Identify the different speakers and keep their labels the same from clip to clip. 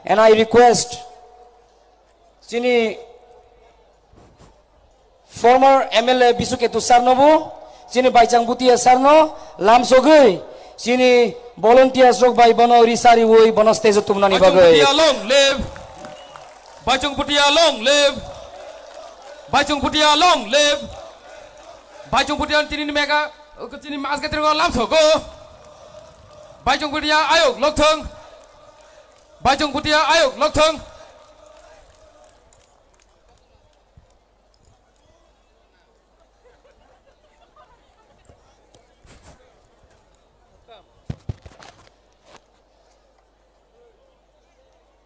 Speaker 1: And I request sini former MLA Bisuketu Sarnobu, sini Baicang Butia Sarno, Lam Sogui, sini volunteers rok by Bono Risari Wui, Bonos Tezo Tumnani Bagai.
Speaker 2: Long live! Bajung Putia long live! Bajung Putia long live! Bajung Putia Tini Mega, Tini Masketrigo Lam Sogo. Bajung Putia Ayok Loktung. Bajung Putia Ayok Loktung.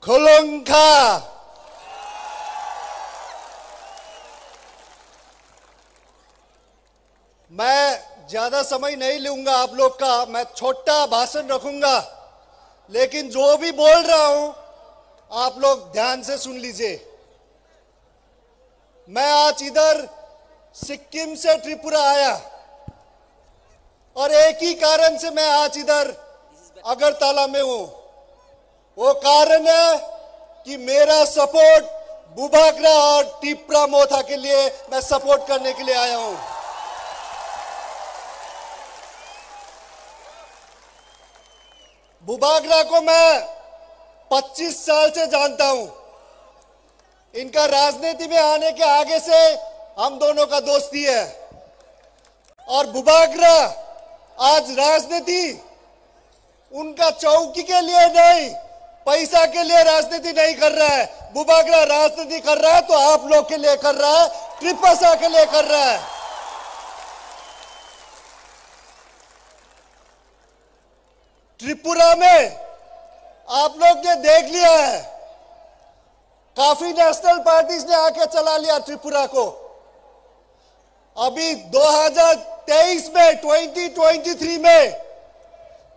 Speaker 3: Kolongka मैं ज्यादा समय नहीं लूंगा आप लोग का, मैं छोटा भाषण रखूंगा, लेकिन जो भी बोल रहा हूं आप लोग ध्यान से सुन लीजिए। मैं आज इधर सिक्किम से त्रिपुरा आया और एक ही कारण से मैं आज इधर अगरतला में हूं। वो कारण है कि मेरा सपोर्ट बुबाग्रा और टिप्रा मोथा के लिए मैं सपोर्ट करने के लिए आया हूं। बुबाग्रा को मैं 25 साल से जानता हूं। इनका राजनीति में आने के आगे से हम दोनों का दोस्ती है और बुबाग्रा आज राजनीति उनका चौकी के लिए नहीं, पैसा के लिए राजनीति नहीं कर रहा है। बुबाग्रा राजनीति कर रहा है तो आप लोग के लिए कर रहा है, त्रिपसा के लिए कर रहा है। त्रिपुरा में आप लोग ने देख लिया है, काफी नेशनल पार्टीज ने आके चला लिया त्रिपुरा को। अभी 2023 में 2023 में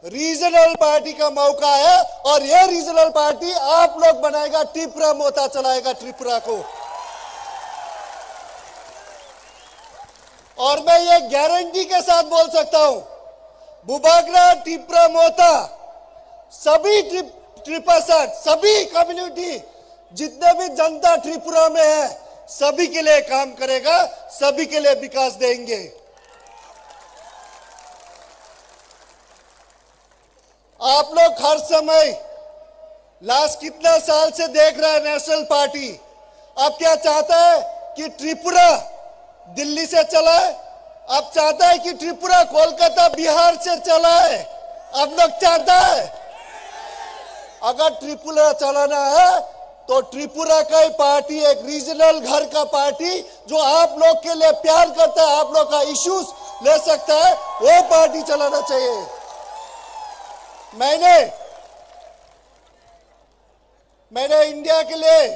Speaker 3: रीजनल पार्टी का मौका है और यह रीजनल पार्टी आप लोग बनाएगा, टिप्रा मोथा चलाएगा त्रिपुरा को। और मैं ये गारंटी के साथ बोल सकता हूं, बुबाग्रा टिप्रा मोथा सभी त्रिपसा, सभी कम्युनिटी, जितने भी जनता त्रिपुरा में है, सभी के लिए काम करेगा, सभी के लिए विकास देंगे। आप लोग हर समय लास्ट कितना साल से देख रहा है नेशनल पार्टी, अब क्या चाहता है कि त्रिपुरा दिल्ली से चलाए, अब चाहता है कि त्रिपुरा कोलकाता बिहार से चलाए। अब लोग चाहता है अगर त्रिपुरा चलाना है तो त्रिपुरा का ही पार्टी, एक रीजनल घर का पार्टी जो आप लोग के लिए प्यार करता है, आप लोग का इश्यूज ले सकता है, वो पार्टी चलाना चाहिए। मैंने इंडिया के लिए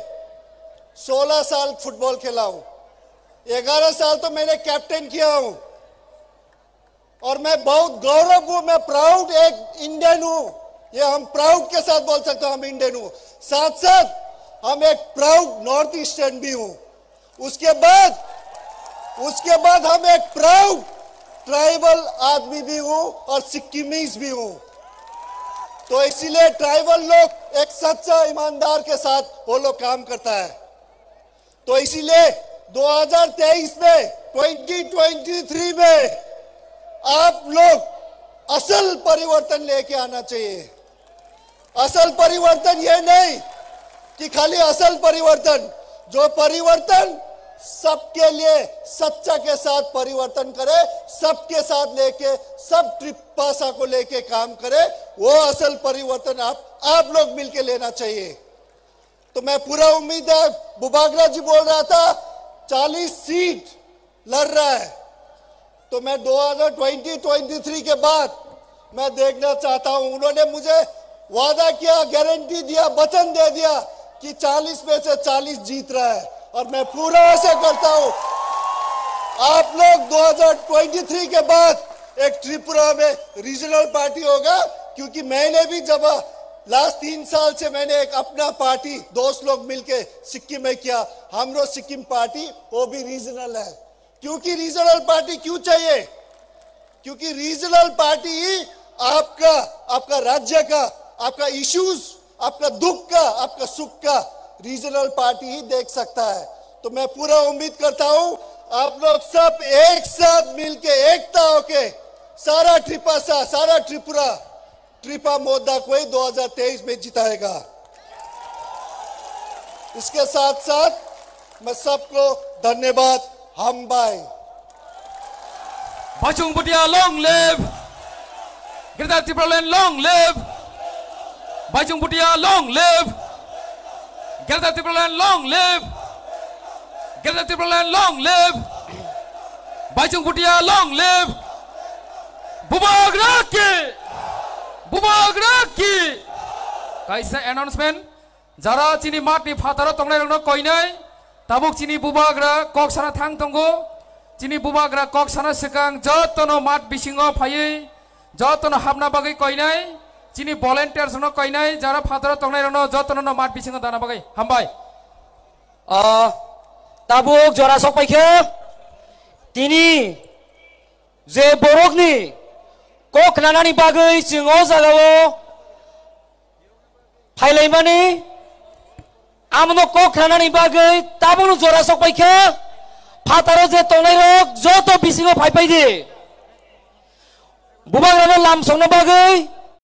Speaker 3: 16 साल फुटबॉल खेला हूं, 11 साल तो मैंने कैप्टन किया हूं और मैं बहुत गौरव हूं, मैं प्राउड एक इंडियन हूं। ये हम प्राउड के साथ बोल सकते हैं हम इंडियन हूं, साथ साथ हम एक प्राउड नॉर्थ ईस्टर्न भी हूं। उसके बाद हम एक प्राउड ट्राइबल आदमी भी हूं और सिक्किमीज भी हूं। तो इसीलिए ट्राइबल लोग एक सच्चा ईमानदार के साथ वो लोग काम करता है। तो इसीलिए 2023 में 2023 में आप लोग असल परिवर्तन लेके आना चाहिए। असल परिवर्तन ये नहीं कि खाली असल परिवर्तन, जो परिवर्तन सबके लिए सच्चा के साथ परिवर्तन करे, सबके साथ लेके, सब त्रिपसा को लेके काम करे, वो असल परिवर्तन आप लोग मिलके लेना चाहिए। तो मैं पूरा उम्मीद है, बुबाग्रा जी बोल रहा था 40 सीट लड़ रहा है, तो मैं 2023 के बाद मैं देखना चाहता हूं। उन्होंने मुझे वादा किया, गारंटी दिया, वचन दे दिया कि 40 में से 40 जीत रहा है और मैं पूरा ऐसा करता हूं। आप लोग 2023 के बाद एक त्रिपुरा में रीजनल पार्टी होगा, क्योंकि मैंने भी जब लास्ट 3 साल से मैंने एक अपना पार्टी दोस्त लोग मिलके सिक्किम में किया, हमरो सिक्किम पार्टी वो भी रीजनल है। क्योंकि रीजनल पार्टी क्यों चाहिए? क्योंकि रीजनल पार्टी ही आपका राज्य का, आपका इश्यूज आपका दुख का, आपका सुख का रीजनल पार्टी ही देख सकता है। तो मैं पूरा उम्मीद करता हूं आप लोग सब एक साथ मिलके एकता होके सारा त्रिपुरा ट्रिपा मोदा को ही 2023 में जिताएगा। इसके साथ साथ मैं सबको धन्यवाद। हम भाई
Speaker 2: Bajung Bhutia, long live! Greater Triplaland, long live! Bajung Bhutia, long live! Greater Triplaland, long live! Greater Triplaland, long live! Bajung Bhutia, long live! Bubag Raki! Bubag Raki! Kaisa announcement. Jara chini mat ni phataro tongnai rokno koinai. Tabuk chini bubagra kok sana thang tongo. Chini bubagra kok sana sekang jotono mat bisingo phai. Jotono habna bagai koinai. Chini volunteers no koinai. Jara phataro tongnai rokno jotono no mat bisingo dana bagai. Hambai.
Speaker 1: Tabuk jora sok paikhe. Tini je borokni kok nanani bagai singo jagao. Phailai amno kok khanani bagai tabunu jora sok paikhe phataro je tongnai rok joto bisingo phai paidi bubagrano lamsongno bagai